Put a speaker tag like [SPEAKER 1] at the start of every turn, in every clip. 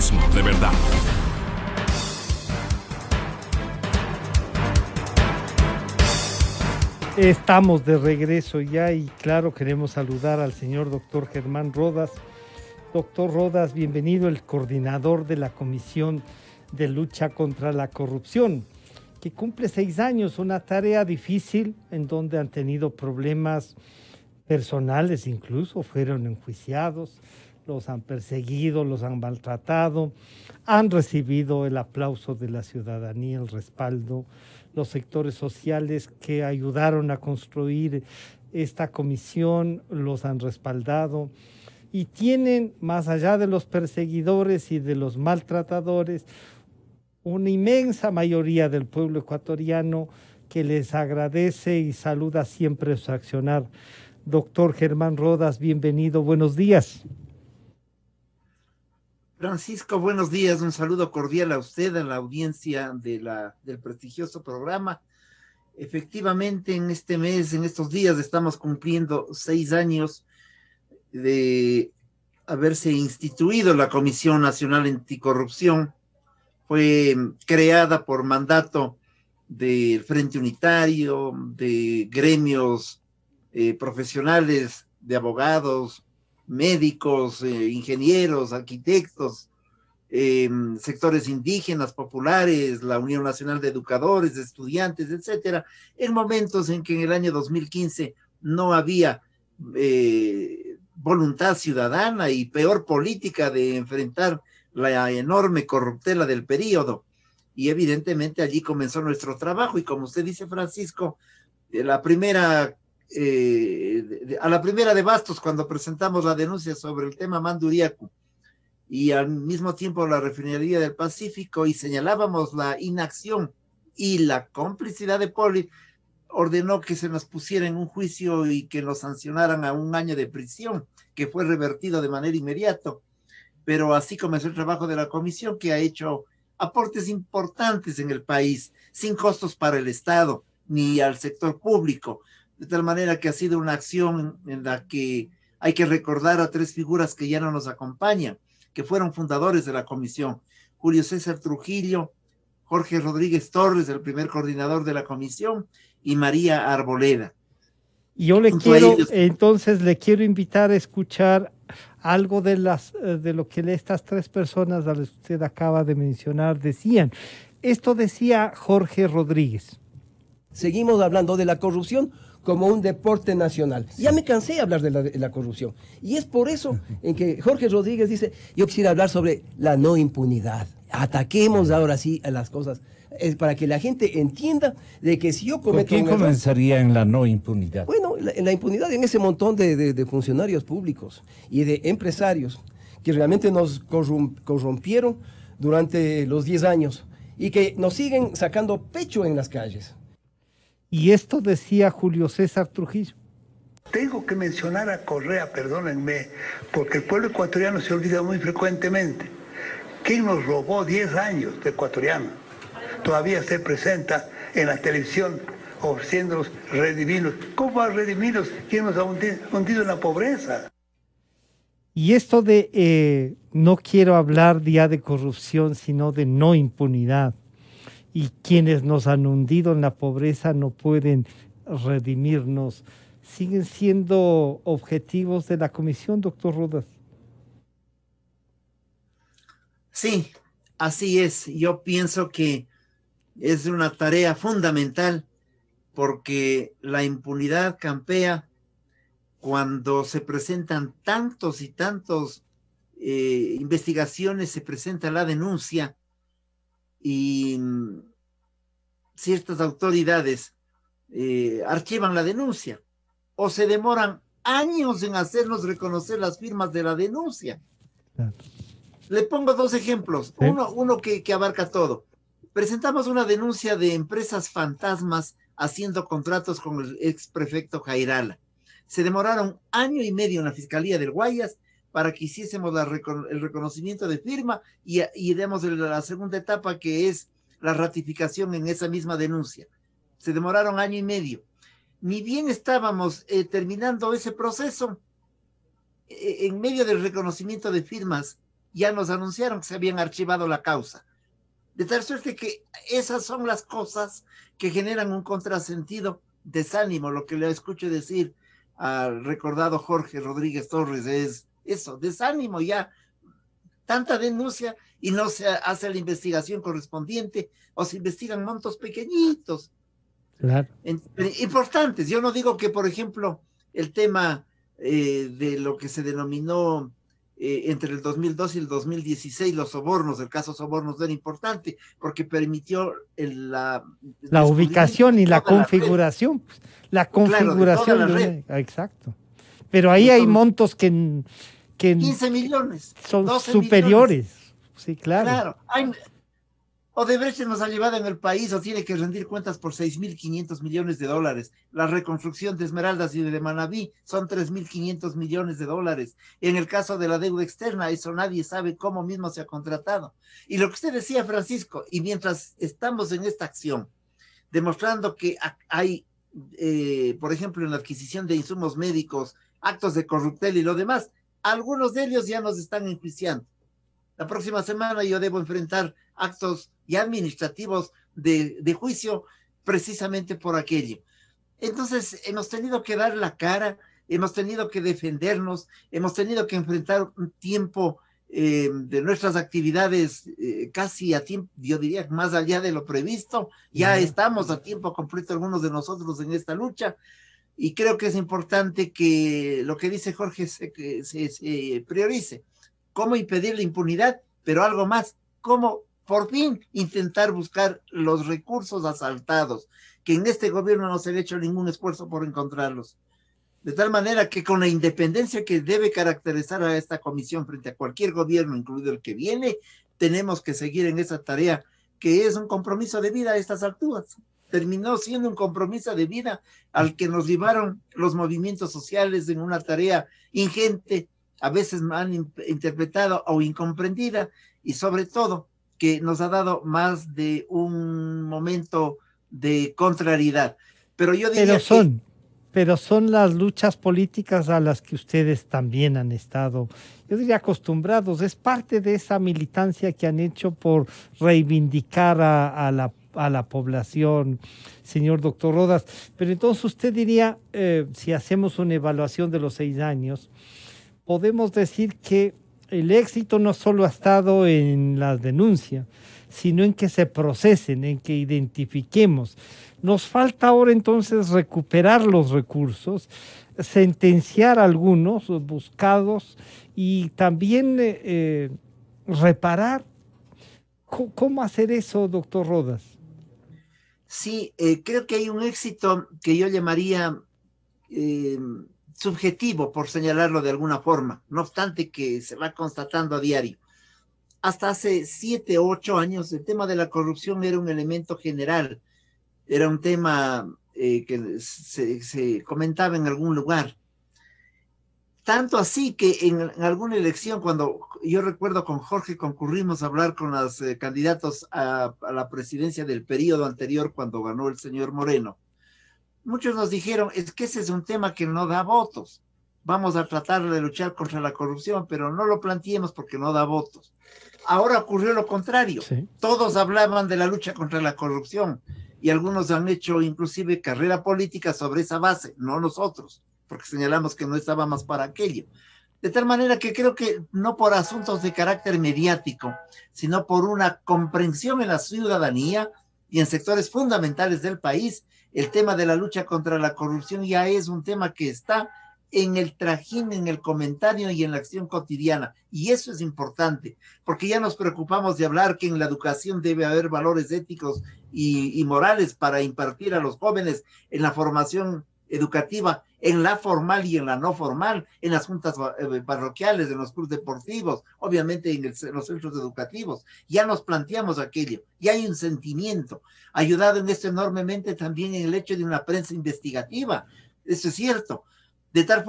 [SPEAKER 1] Periodismo de verdad.
[SPEAKER 2] Estamos de regreso ya y claro, queremos saludar al señor doctor Germán Rodas. Doctor Rodas, bienvenido, el coordinador de la Comisión de Lucha contra la Corrupción, que cumple 6 años, una tarea difícil en donde han tenido problemas personales, incluso fueron enjuiciados, los han perseguido, los han maltratado, han recibido el aplauso de la ciudadanía, el respaldo, los sectores sociales que ayudaron a construir esta comisión los han respaldado y tienen, más allá de los perseguidores y de los maltratadores, una inmensa mayoría del pueblo ecuatoriano que les agradece y saluda siempre su accionar. Doctor Germán Rodas, bienvenido, buenos días.
[SPEAKER 3] Francisco, buenos días, un saludo cordial a usted, a la audiencia del prestigioso programa. Efectivamente, en este mes, en estos días, estamos cumpliendo 6 años de haberse instituido la Comisión Nacional Anticorrupción. Fue creada por mandato del Frente Unitario, de gremios profesionales, de abogados, médicos, ingenieros, arquitectos, sectores indígenas, populares, la Unión Nacional de Educadores, de Estudiantes, etcétera, en momentos en que en el año 2015 no había voluntad ciudadana y peor política de enfrentar la enorme corruptela del periodo. Y evidentemente allí comenzó nuestro trabajo y como usted dice, Francisco, a la primera de Bastos, cuando presentamos la denuncia sobre el tema Manduriacu y al mismo tiempo la refinería del Pacífico y señalábamos la inacción y la complicidad de Poli, ordenó que se nos pusiera en un juicio y que nos sancionaran a 1 año de prisión, que fue revertido de manera inmediata. Pero así comenzó el trabajo de la comisión, que ha hecho aportes importantes en el país, sin costos para el Estado ni al sector público, de tal manera que ha sido una acción en la que hay que recordar a 3 figuras que ya no nos acompañan, que fueron fundadores de la comisión: Julio César Trujillo, Jorge Rodríguez Torres, el primer coordinador de la comisión, y María Arboleda.
[SPEAKER 2] Yo entonces le quiero invitar a escuchar algo de lo que estas 3 personas a las que usted acaba de mencionar decían. Esto decía Jorge Rodríguez.
[SPEAKER 4] Seguimos hablando de la corrupción como un deporte nacional. Ya me cansé de hablar de la corrupción. Y es por eso en que Jorge Rodríguez dice, yo quisiera hablar sobre la no impunidad. Ataquemos ahora sí a las cosas. Es para que la gente entienda de que si yo cometo
[SPEAKER 5] ¿Quién comenzaría en la no impunidad?
[SPEAKER 4] Bueno, la impunidad en ese montón de funcionarios públicos y de empresarios que realmente nos corrompieron durante los 10 años y que nos siguen sacando pecho en las calles.
[SPEAKER 2] Y esto decía Julio César Trujillo.
[SPEAKER 6] Tengo que mencionar a Correa, perdónenme, porque el pueblo ecuatoriano se olvida muy frecuentemente. ¿Quién nos robó 10 años de ecuatoriano? Todavía se presenta en la televisión ofreciéndonos redimirnos. ¿Cómo va a redimirnos? ¿Quién nos ha hundido en la pobreza?
[SPEAKER 2] Y esto de no quiero hablar ya de corrupción, sino de no impunidad. Y quienes nos han hundido en la pobreza no pueden redimirnos. ¿Siguen siendo objetivos de la comisión, doctor Rodas?
[SPEAKER 3] Sí, así es. Yo pienso que es una tarea fundamental porque la impunidad campea cuando se presentan tantos y tantos investigaciones, se presenta la denuncia y ciertas autoridades archivan la denuncia o se demoran años en hacernos reconocer las firmas de la denuncia. Claro. Le pongo 2 ejemplos, ¿sí? uno que abarca todo. Presentamos una denuncia de empresas fantasmas haciendo contratos con el ex prefecto Jairala. Se demoraron 1 año y medio en la Fiscalía del Guayas para que hiciésemos el reconocimiento de firma y demos la segunda etapa, que es la ratificación en esa misma denuncia. Se demoraron 1 año y medio. Ni bien estábamos terminando ese proceso, en medio del reconocimiento de firmas, ya nos anunciaron que se habían archivado la causa. De tal suerte que esas son las cosas que generan un contrasentido, desánimo. Lo que le escucho decir al recordado Jorge Rodríguez Torres es eso, desánimo ya, tanta denuncia y no se hace la investigación correspondiente o se investigan montos pequeñitos.
[SPEAKER 2] Claro.
[SPEAKER 3] Importantes. Yo no digo que, por ejemplo, el tema de lo que se denominó entre el 2002 y el 2016, los sobornos, el caso sobornos no era importante porque permitió
[SPEAKER 2] la ubicación y la configuración. La configuración.
[SPEAKER 3] Claro, de toda la red.
[SPEAKER 2] Exacto. Pero ahí hay montos que
[SPEAKER 3] 15 millones.
[SPEAKER 2] Son superiores.
[SPEAKER 3] Millones.
[SPEAKER 2] Sí, claro.
[SPEAKER 3] Claro. Odebrecht nos ha llevado en el país o tiene que rendir cuentas por 6.500 millones de dólares. La reconstrucción de Esmeraldas y de Manabí son 3.500 millones de dólares. En el caso de la deuda externa, eso nadie sabe cómo mismo se ha contratado. Y lo que usted decía, Francisco, y mientras estamos en esta acción, demostrando que hay, por ejemplo, en la adquisición de insumos médicos, actos de corruptela y lo demás, algunos de ellos ya nos están enjuiciando. La próxima semana yo debo enfrentar actos ya administrativos de juicio precisamente por aquello. Entonces hemos tenido que dar la cara, hemos tenido que defendernos, hemos tenido que enfrentar un tiempo de nuestras actividades casi a tiempo, yo diría más allá de lo previsto. Ya estamos a tiempo completo algunos de nosotros en esta lucha. Y creo que es importante que lo que dice Jorge se priorice. ¿Cómo impedir la impunidad? Pero algo más, ¿cómo por fin intentar buscar los recursos asaltados? Que en este gobierno no se ha hecho ningún esfuerzo por encontrarlos. De tal manera que con la independencia que debe caracterizar a esta comisión frente a cualquier gobierno, incluido el que viene, tenemos que seguir en esa tarea, que es un compromiso de vida a estas alturas. Terminó siendo un compromiso de vida al que nos llevaron los movimientos sociales en una tarea ingente, a veces mal interpretada o incomprendida, y sobre todo que nos ha dado más de un momento de contrariedad. Pero yo diría
[SPEAKER 2] pero son las luchas políticas a las que ustedes también han estado, yo diría, acostumbrados. Es parte de esa militancia que han hecho por reivindicar a la población, señor doctor Rodas. Pero entonces usted diría, si hacemos una evaluación de los 6 años, podemos decir que el éxito no solo ha estado en la denuncia, sino en que se procesen, en que identifiquemos. Nos falta ahora entonces recuperar los recursos, sentenciar a algunos buscados y también reparar. ¿Cómo hacer eso, doctor Rodas?
[SPEAKER 3] Sí, creo que hay un éxito que yo llamaría subjetivo, por señalarlo de alguna forma, no obstante que se va constatando a diario. Hasta hace 7 o 8 años el tema de la corrupción era un elemento general, era un tema que se comentaba en algún lugar. Tanto así que en alguna elección, cuando yo recuerdo con Jorge concurrimos a hablar con los candidatos a la presidencia del periodo anterior, cuando ganó el señor Moreno, muchos nos dijeron, es que ese es un tema que no da votos. Vamos a tratar de luchar contra la corrupción, pero no lo planteemos porque no da votos. Ahora ocurrió lo contrario. Sí. Todos hablaban de la lucha contra la corrupción y algunos han hecho inclusive carrera política sobre esa base, no nosotros, porque señalamos que no estábamos para aquello. De tal manera que creo que no por asuntos de carácter mediático, sino por una comprensión en la ciudadanía y en sectores fundamentales del país, el tema de la lucha contra la corrupción ya es un tema que está en el trajín, en el comentario y en la acción cotidiana. Y eso es importante, porque ya nos preocupamos de hablar que en la educación debe haber valores éticos y morales para impartir a los jóvenes en la formación educativa, en la formal y en la no formal, en las juntas parroquiales, en los clubes deportivos, obviamente en los centros educativos. Ya nos planteamos aquello, ya hay un sentimiento, ayudado en esto enormemente también en el hecho de una prensa investigativa, eso es cierto, de tal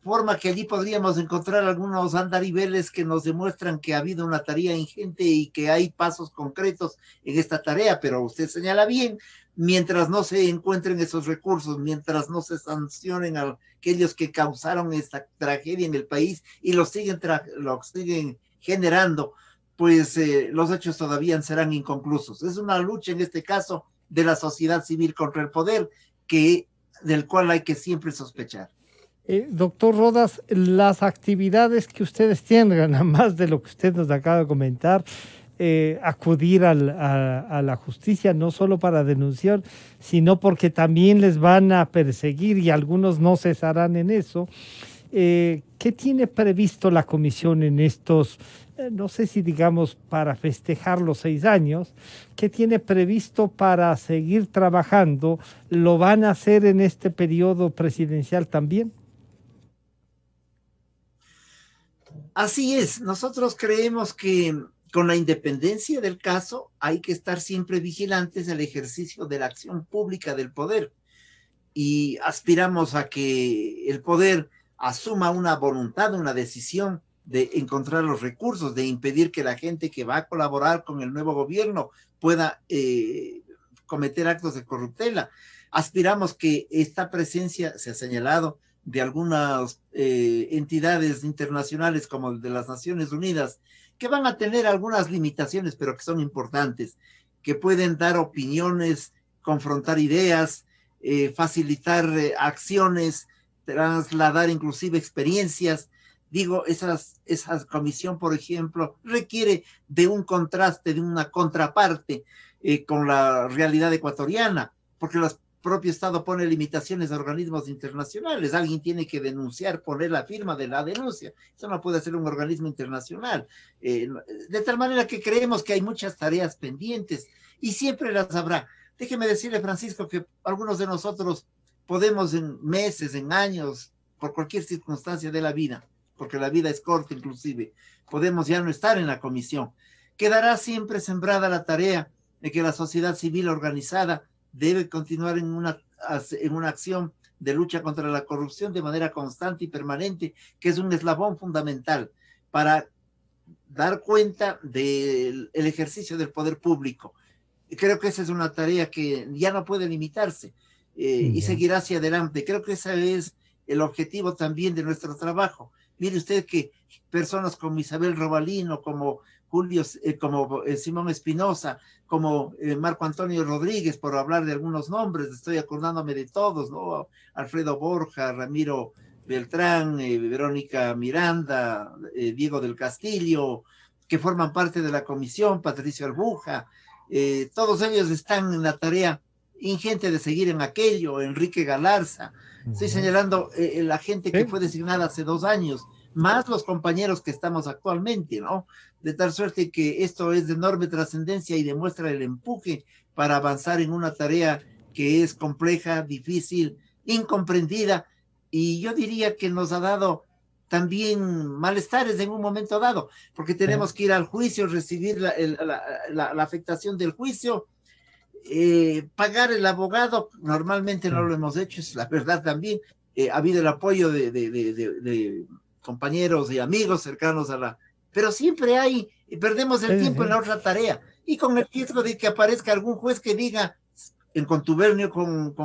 [SPEAKER 3] forma que allí podríamos encontrar algunos andariveles que nos demuestran que ha habido una tarea ingente y que hay pasos concretos en esta tarea, pero usted señala bien, mientras no se encuentren esos recursos, mientras no se sancionen a aquellos que causaron esta tragedia en el país y lo siguen generando, pues los hechos todavía serán inconclusos. Es una lucha en este caso de la sociedad civil contra el poder, del cual hay que siempre sospechar.
[SPEAKER 2] Doctor Rodas, las actividades que ustedes tienen, además de lo que usted nos acaba de comentar, acudir a la justicia, no solo para denunciar, sino porque también les van a perseguir y algunos no cesarán en eso. ¿Qué tiene previsto la comisión en estos, no sé si digamos para festejar los 6 años, qué tiene previsto para seguir trabajando? ¿Lo van a hacer en este periodo presidencial también?
[SPEAKER 3] Así es, nosotros creemos que con la independencia del caso hay que estar siempre vigilantes del ejercicio de la acción pública del poder y aspiramos a que el poder asuma una voluntad, una decisión de encontrar los recursos, de impedir que la gente que va a colaborar con el nuevo gobierno pueda cometer actos de corruptela. Aspiramos que esta presencia, se ha señalado, de algunas entidades internacionales como el de las Naciones Unidas, que van a tener algunas limitaciones, pero que son importantes, que pueden dar opiniones, confrontar ideas, facilitar acciones, trasladar inclusive experiencias. Digo, esa comisión, por ejemplo, requiere de un contraste, de una contraparte con la realidad ecuatoriana, porque el propio Estado pone limitaciones a organismos internacionales. Alguien tiene que denunciar, poner la firma de la denuncia. Eso no puede hacer un organismo internacional. De tal manera que creemos que hay muchas tareas pendientes y siempre las habrá. Déjeme decirle, Francisco, que algunos de nosotros podemos en meses, en años, por cualquier circunstancia de la vida, porque la vida es corta inclusive, podemos ya no estar en la comisión. Quedará siempre sembrada la tarea de que la sociedad civil organizada debe continuar en una acción de lucha contra la corrupción de manera constante y permanente, que es un eslabón fundamental para dar cuenta del ejercicio del poder público. Creo que esa es una tarea que ya no puede limitarse y seguirá hacia adelante. Creo que ese es el objetivo también de nuestro trabajo. Mire usted que personas como Isabel Robalino, como Julio, como Simón Espinosa, como Marco Antonio Rodríguez, por hablar de algunos nombres, estoy acordándome de todos, ¿no? Alfredo Borja, Ramiro Beltrán, Verónica Miranda, Diego del Castillo, que forman parte de la comisión, Patricio Albuja, todos ellos están en la tarea ingente de seguir en aquello, Enrique Galarza. Estoy señalando la gente que fue designada hace 2 años, más los compañeros que estamos actualmente, ¿no? De tal suerte que esto es de enorme trascendencia y demuestra el empuje para avanzar en una tarea que es compleja, difícil, incomprendida, y yo diría que nos ha dado también malestares en un momento dado, porque tenemos que ir al juicio, recibir la afectación del juicio, pagar el abogado. Normalmente no lo hemos hecho, es la verdad también. Ha habido el apoyo de compañeros y amigos cercanos pero siempre perdemos el tiempo en la otra tarea, y con el riesgo de que aparezca algún juez que diga, en contubernio con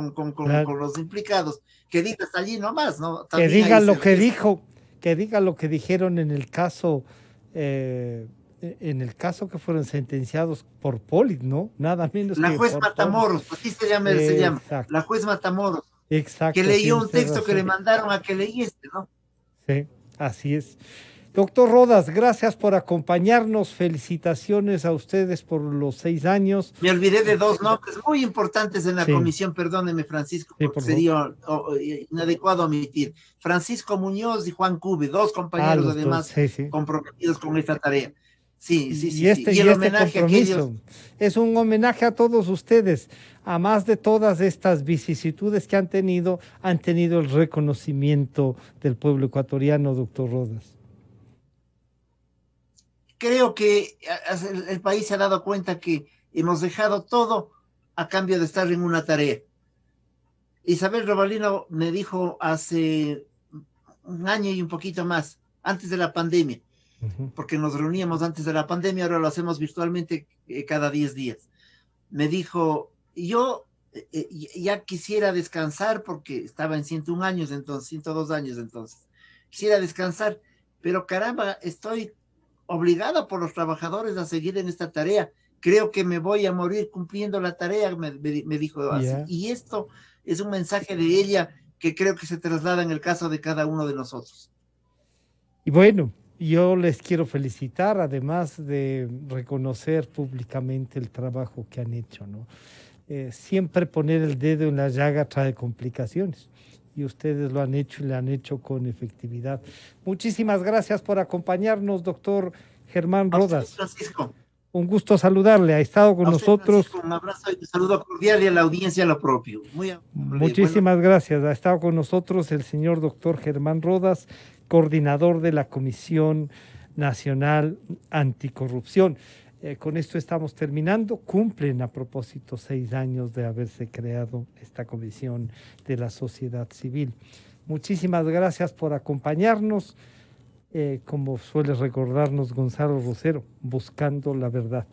[SPEAKER 3] los implicados, que diga hasta allí nomás, ¿no? También
[SPEAKER 2] que diga lo que dijo, que diga lo que dijeron en el caso que fueron sentenciados por Poli, ¿no? Nada menos
[SPEAKER 3] la
[SPEAKER 2] que
[SPEAKER 3] juez
[SPEAKER 2] por
[SPEAKER 3] Matamoros, así se llama, la juez Matamoros,
[SPEAKER 2] exacto,
[SPEAKER 3] que leyó un texto que le mandaron a que leyese, ¿no?
[SPEAKER 2] Sí, así es. Doctor Rodas, gracias por acompañarnos, felicitaciones a ustedes por los 6 años.
[SPEAKER 3] Me olvidé de 2 nombres muy importantes en la comisión, perdóneme, Francisco, porque sería inadecuado omitir. Francisco Muñoz y Juan Cube, 2 compañeros además comprometidos con esta tarea. Sí.
[SPEAKER 2] Y el homenaje compromiso a aquellos es un homenaje a todos ustedes. A más de todas estas vicisitudes que han tenido el reconocimiento del pueblo ecuatoriano, doctor Rodas.
[SPEAKER 3] Creo que el país se ha dado cuenta que hemos dejado todo a cambio de estar en una tarea. Isabel Robalino me dijo hace 1 año y un poquito más, antes de la pandemia, porque nos reuníamos antes de la pandemia, ahora lo hacemos virtualmente cada 10 días. Me dijo, yo ya quisiera descansar, porque estaba en 101 años entonces, 102 años entonces. Quisiera descansar, pero caramba, estoy obligada por los trabajadores a seguir en esta tarea. Creo que me voy a morir cumpliendo la tarea, me dijo así.
[SPEAKER 2] Yeah.
[SPEAKER 3] Y esto es un mensaje de ella que creo que se traslada en el caso de cada uno de nosotros.
[SPEAKER 2] Y bueno, yo les quiero felicitar, además de reconocer públicamente el trabajo que han hecho, ¿no? Siempre poner el dedo en la llaga trae complicaciones y ustedes lo han hecho y lo han hecho con efectividad. Muchísimas gracias por acompañarnos, doctor Germán Rodas.
[SPEAKER 3] Francisco.
[SPEAKER 2] Un gusto saludarle, ha estado con nosotros.
[SPEAKER 3] Francisco, un abrazo y un saludo cordial y a la audiencia lo propio.
[SPEAKER 2] Muchísimas gracias. Ha estado con nosotros el señor doctor Germán Rodas, coordinador de la Comisión Nacional Anticorrupción. Con esto estamos terminando. Cumplen a propósito 6 años de haberse creado esta comisión de la sociedad civil. Muchísimas gracias por acompañarnos. Como suele recordarnos Gonzalo Rosero, buscando la verdad.